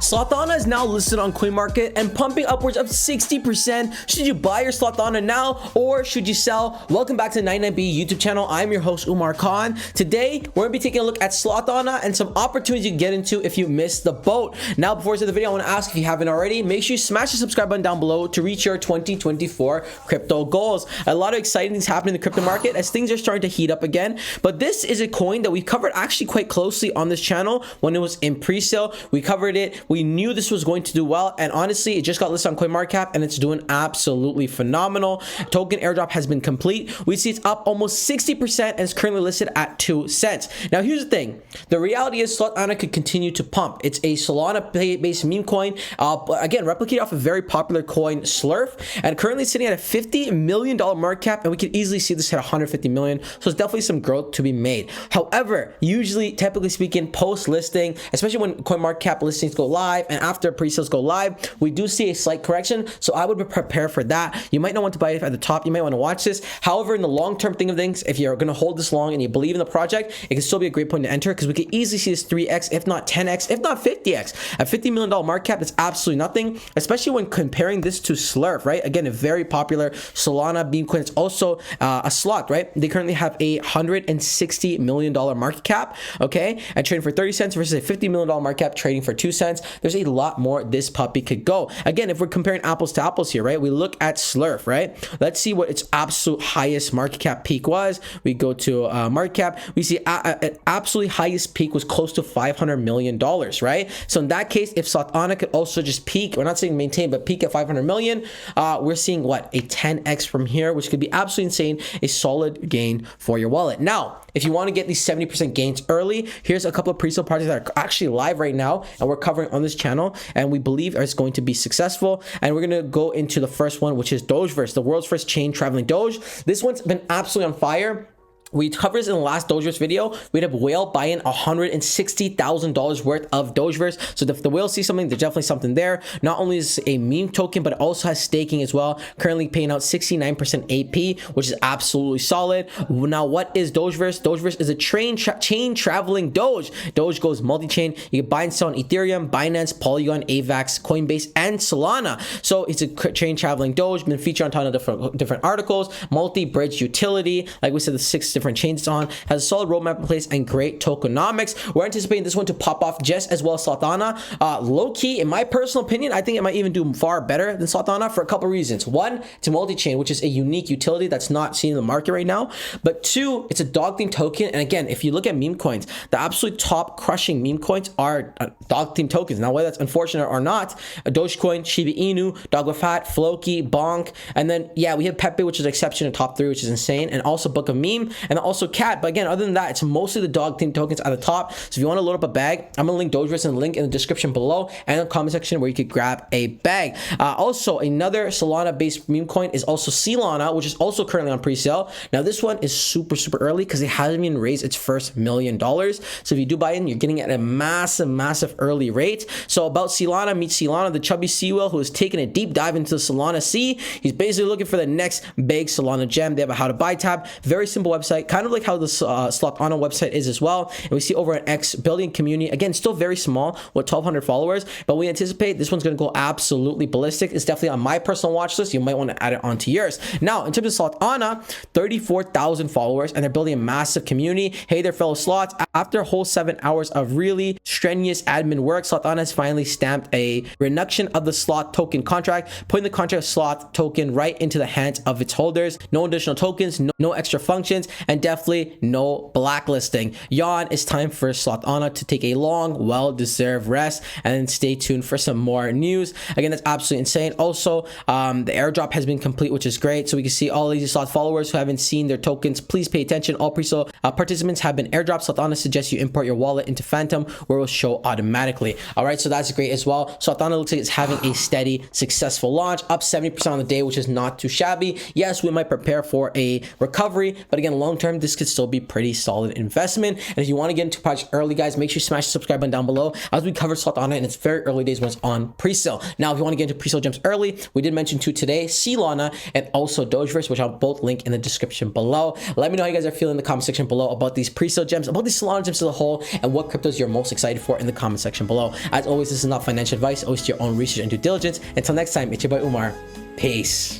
Slothana is now listed on CoinMarket and pumping upwards of 60%. Should you buy your Slothana now or should you sell? Welcome back to the 99B YouTube channel. I'm your host Umar Khan. Today, we're going to be taking a look at Slothana and some opportunities you can get into if you missed the boat. Now, before we start the video, I want to ask if you haven't already, make sure you smash the subscribe button down below to reach your 2024 crypto goals. A lot of exciting things happening in the crypto market as things are starting to heat up again. But this is a coin that we covered actually quite closely on this channel when it was in pre-sale. We covered it. We knew this was going to do well, and honestly, it just got listed on CoinMarketCap and it's doing absolutely phenomenal. Token airdrop has been complete. We see it's up almost 60% and it's currently listed at 2 cents. Now, here's the thing. The reality is Slothana could continue to pump. It's a Solana-based meme coin, again, replicated off a very popular coin, Slurf, and currently sitting at a $50 million market cap, and we could easily see this hit 150 million. So it's definitely some growth to be made. However, usually, typically speaking, post-listing, especially when CoinMarketCap listings go live and after pre-sales go live, we do see a slight correction. So I would be prepared for that. You might not want to buy it at the top. You might want to watch this. However, in the long-term thing of things, if you're going to hold this long and you believe in the project, it can still be a great point to enter because we could easily see this 3x, if not 10x, if not 50x. At $50 million market cap, that's absolutely nothing, especially when comparing this to Slurf, right? Again, a very popular Solana meme coin. It's also a slot, right? They currently have a $160 million market cap, okay? And trading for 30 cents versus a $50 million market cap trading for 2 cents. There's a lot more this puppy could go. Again, if we're comparing apples to apples here, right? We look at Slurf, right? Let's see what its absolute highest market cap peak was. We go to market cap. We see an absolutely highest peak was close to $500 million, right? So in that case, if Slothana could also just peak, we're not saying maintain, but peak at 500 million, we're seeing what? A 10x from here, which could be absolutely insane. A solid gain for your wallet. Now, if you want to get these 70% gains early, here's a couple of pre-sale projects that are actually live right now and we're covering on this channel, and we believe it's going to be successful. And we're going to go into the first one, which is DogeVerse, the world's first chain traveling Doge. This one's been absolutely on fire. We covered this in the last DogeVerse video. We'd have whale buying $160,000 worth of DogeVerse. So if the whale sees something, there's definitely something there. Not only is it a meme token, but it also has staking as well. Currently paying out 69% AP, which is absolutely solid. Now, what is DogeVerse? DogeVerse is a chain traveling Doge. Doge goes multi-chain. You can buy and sell on Ethereum, Binance, Polygon, AVAX, Coinbase, and Solana. So it's a chain traveling Doge. Been featured on a ton of different articles. Multi-bridge utility. Like we said, the 6 different chains it's on, has a solid roadmap in place and great tokenomics. We're anticipating this one to pop off just as well as Slothana. Low-key, in my personal opinion, I think it might even do far better than Slothana for a couple of reasons. One, it's a multi-chain, which is a unique utility that's not seen in the market right now. But two, it's a dog-themed token. And again, if you look at meme coins, the absolute top crushing meme coins are dog-themed tokens. Now, whether that's unfortunate or not, a Dogecoin, Shiba Inu, Dogwafat, Floki, Bonk, and then, yeah, we have Pepe, which is exception in top 3, which is insane, and also Book of Meme, and also Cat. But again, other than that, it's mostly the dog themed tokens at the top. So if you want to load up a bag, I'm gonna link DogeVerse in the link in the description below and in the comment section where you could grab a bag. Also, another Solana based meme coin is also Sloana, which is also currently on pre-sale. Now, this one is super early because it hasn't even raised its first $1 million. So if you do buy in, you're getting it at a massive early rate. So about Sloana, meet Sloana, the chubby sea whale who is taking a deep dive into the Solana sea. He's basically looking for the next big Solana gem. They have a how to buy tab, very simple website, kind of like how the Slothana website is as well. And we see over an X building community, again, still very small with 1,200 followers, but we anticipate this one's going to go absolutely ballistic. It's definitely on my personal watch list. You might want to add it onto yours. Now, in terms of Slothana, 34,000 followers, and they're building a massive community. Hey there, fellow slots. After a whole 7 hours of really strenuous admin work, Slothana has finally stamped a reduction of the slot token contract, putting the contract slot token right into the hands of its holders. No additional tokens, no extra functions, and definitely no blacklisting. Yawn, it's time for Slothana to take a long, well-deserved rest, and then stay tuned for some more news. Again, that's absolutely insane. Also, the airdrop has been complete, which is great. So we can see all these Sloth followers who haven't seen their tokens. Please pay attention. All pre-sale participants have been airdropped. Slothana suggests you import your wallet into Phantom, where it will show automatically. All right, so that's great as well. Slothana looks like it's having a steady, successful launch, up 70% on the day, which is not too shabby. Yes, we might prepare for a recovery, but again, long term, this could still be pretty solid investment. And if you want to get into project early, guys, make sure you smash the subscribe button down below, as we covered Slothana in its very early days when it's on pre-sale. Now, if you want to get into pre-sale gems early, we did mention two today, Sloana and also DogeVerse, which I'll both link in the description below. Let me know how you guys are feeling in the comment section below about these pre-sale gems, about these Sloana gems as a whole, and what cryptos you're most excited for in the comment section below. As always, this is not financial advice. Always do your own research and due diligence. Until next time, it's your boy Umar. Peace.